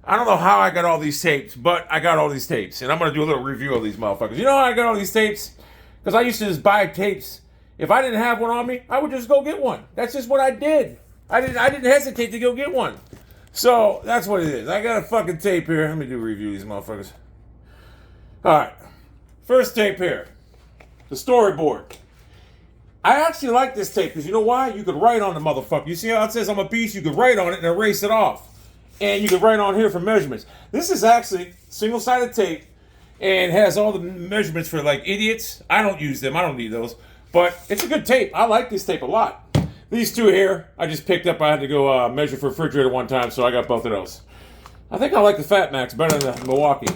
I don't know how I got all these tapes, but I got all these tapes, and I'm going to do a little review of these motherfuckers. You know how I got all these tapes? Because I used to just buy tapes. If I didn't have one on me, I would just go get one. That's just what I did. I didn't hesitate to go get one. So that's what it is. I got a fucking tape here. Let me do a review of these motherfuckers. All right. First tape here. The storyboard. I actually like this tape because you know why? You could write on the motherfucker. You see how it says I'm a beast? You could write on it and erase it off. And you could write on here for measurements. This is actually single-sided tape and has all the measurements for like idiots. I don't use them. I don't need those. But it's a good tape. I like this tape a lot. These two here, I just picked up. I had to go measure for refrigerator one time, so I got both of those. I think I like the Fat Max better than the Milwaukee.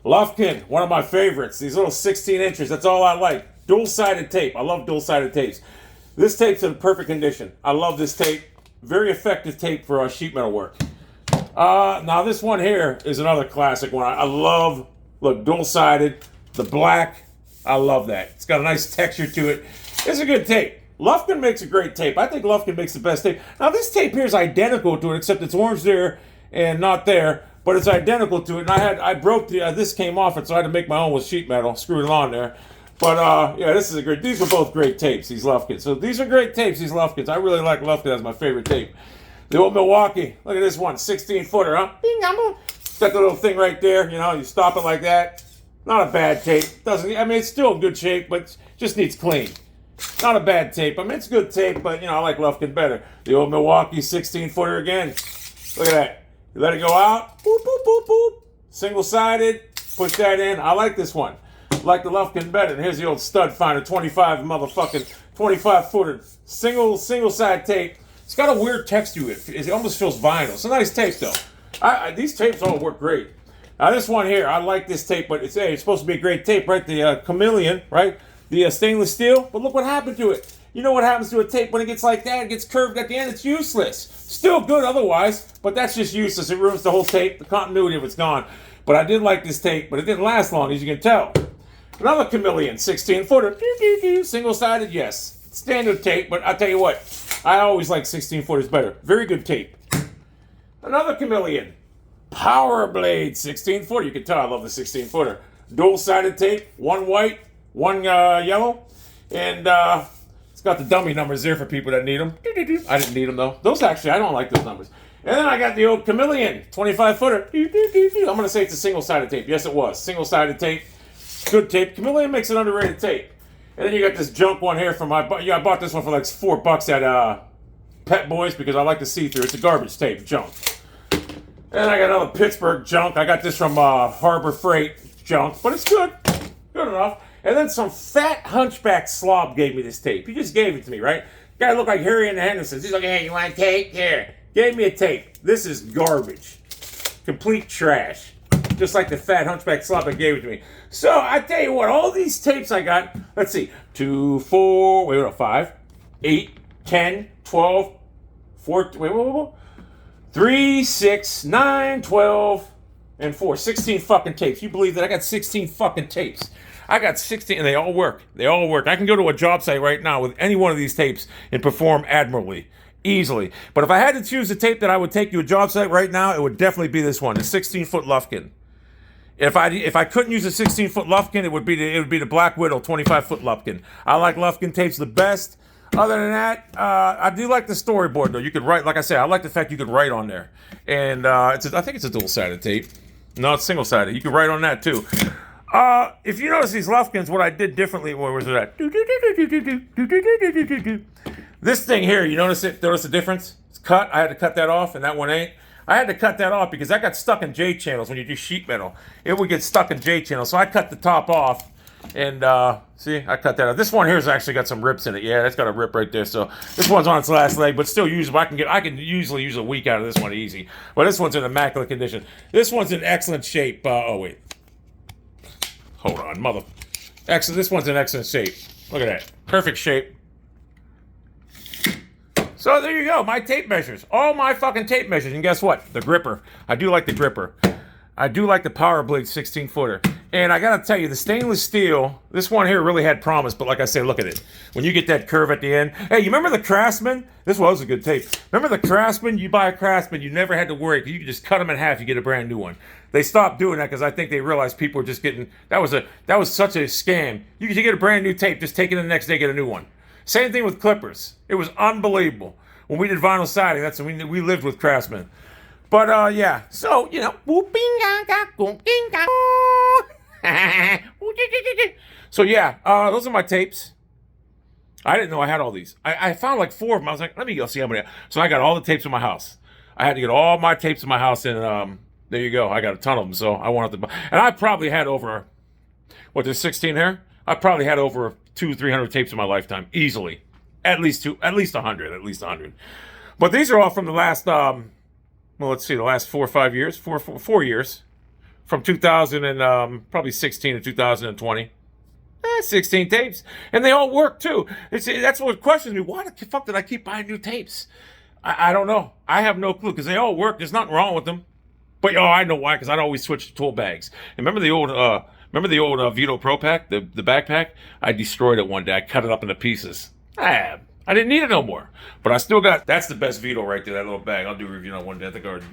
Lufkin, one of my favorites. These little 16 inches. That's all I like. Dual-sided tape. I love dual-sided tapes. This tape's in perfect condition. I love this tape. Very effective tape for sheet metal work. Now this one here is another classic one. I love, look, dual-sided, the black. I love that. It's got a nice texture to it. It's a good tape. Lufkin makes a great tape. I think Lufkin makes the best tape. Now this tape here is identical to it, except it's orange there and not there, but it's identical to it. And I broke the, this came off it, so I had to make my own with sheet metal, screw it on there. But yeah, this is a great, these are both great tapes, these Lufkins. So these are great tapes, these Lufkins. I really like Lufkin as my favorite tape. The old Milwaukee, look at this one, 16-footer, huh? Got the little thing right there, you know, you stop it like that. Not a bad tape. Doesn't, I mean, it's still in good shape, but just needs clean. Not a bad tape. I mean, it's good tape, but, you know, I like Lufkin better. The old Milwaukee 16-footer again. Look at that. You let it go out. Boop, boop, boop, boop. Single-sided. Push that in. I like this one. Like the Lufkin better. And here's the old stud finder, 25-footer. Single-side tape. It's got a weird texture to it. It almost feels vinyl. It's a nice tape, though. These tapes all work great. Now, this one here, I like this tape, but it's supposed to be a great tape, right? The Chameleon, right? The stainless steel. But look what happened to it. You know what happens to a tape when it gets like that? It gets curved at the end. It's useless. Still good otherwise, but that's just useless. It ruins the whole tape. The continuity of it's gone. But I did like this tape, but it didn't last long, as you can tell. Another Chameleon, 16-footer. Single-sided, yes. Standard tape, but I'll tell you what. I always like 16-footers better. Very good tape. Another Chameleon. Power Blade 16-footer. You can tell I love the 16-footer. Dual-sided tape. One white, one yellow. And it's got the dummy numbers there for people that need them. I didn't need them, though. Those actually, I don't like those numbers. And then I got the old Chameleon 25-footer. I'm going to say it's a single-sided tape. Yes, it was. Single-sided tape. Good tape. Chameleon makes an underrated tape. And then you got this junk one here from I bought this one for like $4 at Pet Boys because I like the see-through. It's a garbage tape, junk. And I got another Pittsburgh junk. I got this from Harbor Freight junk, but it's good. Good enough. And then some fat hunchback slob gave me this tape. He just gave it to me, right? Guy looked like Harry and the Hendersons. He's like, hey, you want a tape? Here. Gave me a tape. This is garbage. Complete trash. Just like the fat hunchback slob that gave it to me. So I tell you what, all these tapes I got, let's see, 2, 4, 5, 8, 10, 12, 14, 3, 6, 9, 12, and 4. 16 fucking tapes. You believe that? I got 16 fucking tapes. I got 16, and they all work. They all work. I can go to a job site right now with any one of these tapes and perform admirably, easily. But if I had to choose a tape that I would take to a job site right now, it would definitely be this one, the 16-foot Lufkin. If I couldn't use a 16-foot Lufkin, it would be the Black Widow 25-foot Lufkin. I like Lufkin tapes the best. Other than that, I do like the storyboard though. You could write, like I said, I like the fact you could write on there. And I think it's a dual-sided tape. No, it's single-sided. You can write on that too. If you notice these Lufkins, what I did differently, where was it at? This thing here, you notice it? Notice the difference? It's cut. I had to cut that off, and that one ain't. I had to cut that off because that got stuck in J channels when you do sheet metal. It would get stuck in J channels, so I cut the top off. And see, I cut that off. This one here has actually got some rips in it. Yeah, that's got a rip right there. So this one's on its last leg, but still usable. I can usually use a week out of this one easy. But this one's in immaculate condition. This one's in excellent shape. Oh wait, hold on, mother. Excellent. This one's in excellent shape. Look at that, perfect shape. So there you go, my tape measures. All my fucking tape measures. And guess what? The gripper. I do like the gripper. I do like the Power Blade 16-footer. And I gotta tell you, the stainless steel, this one here really had promise, but like I say, look at it. When you get that curve at the end. Hey, you remember the Craftsman? This was a good tape. Remember the Craftsman? You buy a Craftsman, you never had to worry, because you could just cut them in half, you get a brand new one. They stopped doing that because I think they realized people were just getting, that was such a scam. You could get a brand new tape, just take it the next day, get a new one. Same thing with clippers. It was unbelievable. When we did vinyl siding, that's when we lived with Craftsman. But yeah, so, you know, so yeah, those are my tapes. I didn't know I had all these. I found like 4 of them. I was like, let me go see how many. So I got all the tapes in my house. I had to get all my tapes in my house, and there you go. I got a ton of them. So I wanted to buy, and I probably had over, what, there's 16 here. I probably had over 200-300 tapes in my lifetime, easily. At least 100. But these are all from the last, well, let's see, the last 4 or 5 years, 4 years, from 2000 and probably 16 to 2020. 16 tapes, and they all work too. That's what questions me. Why the fuck did I keep buying new tapes? I don't know. I have no clue, because they all work. There's nothing wrong with them. But I know why, because I'd always switch to tool bags. And remember the old Vito Pro Pack, the backpack? I destroyed it one day. I cut it up into pieces. I didn't need it no more. But I still got, that's the best Vito right there, that little bag. I'll do a review on one day. I think I already